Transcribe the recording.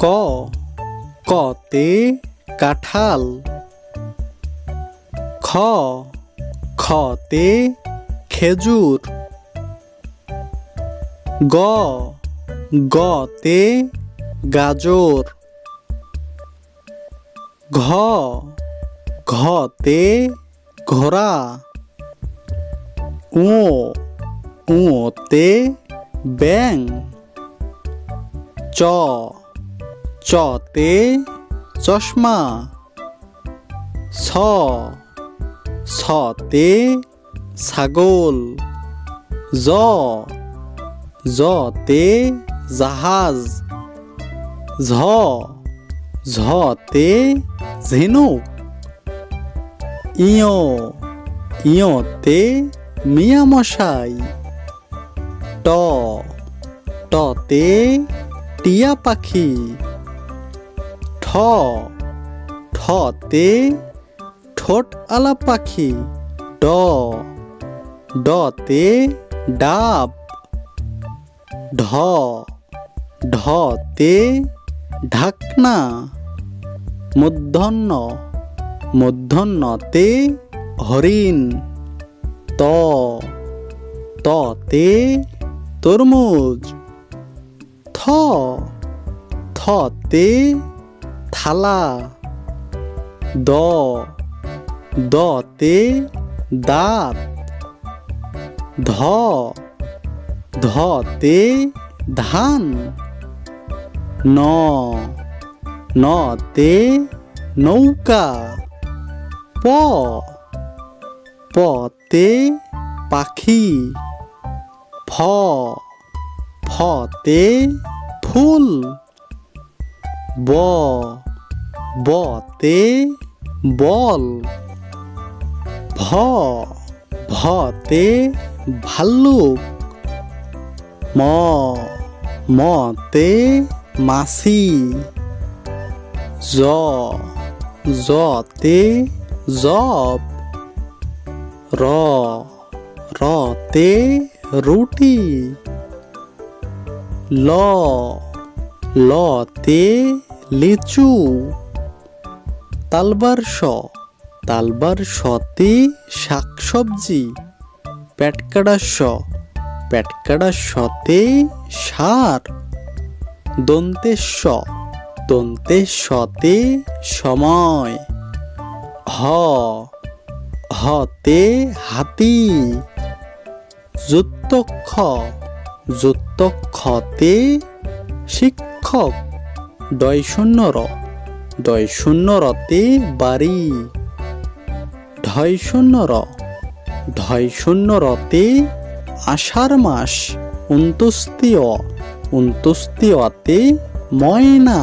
ক কতে কাঁঠাল। খ খতে খেজুর। গ গতে গাজর। ঘ ঘতে ঘোড়া। ও ওতে ব্যাঙ। চ চতে চশমা। ছ ছতে ছাগল। জ জতে জাহাজ। ঝ ঝতে ঝিনুক। ইয় ইয়তে মিয়ামশাই। ট টতে টিয়া পাখি। ঠ ঠতে ঠোঁট আলা পাখি। ড ডতে ডাব। ঢ ঢতে ঢাকনা। মূর্ধন্য মূর্ধন্যতে হরিণ। ত ততে তরমুজ। থ থতে থালা। দ দতে দাঁত। ধ ধতে ধান। ন নতে নৌকা। প পতে পাখি। ফ ফতে ফুল। ব বতে বল। ভ ভতে ভাল্লুক। ম মতে মাছি। জ জতে জব। র রতে রুটি। ল লতে লিচু। তালবার স তালবার সতে শাকসবজি। পেটকাটা স পেটকাটা সতে সার। দন্তেশ দন্তেশ সতে সময়। হ হতে হাতি। যুক্তক্ষ যুক্তক্ষতে শিক্ষক। ডয় শূন্য র ডয় শূন্য রতে বাড়ি। ঢয় শূন্য র ঢয় শূন্য রতে আষাঢ় মাস। অন্ত্যেষ্টিয় অন্ত্যেষ্টিয়তে ময়না।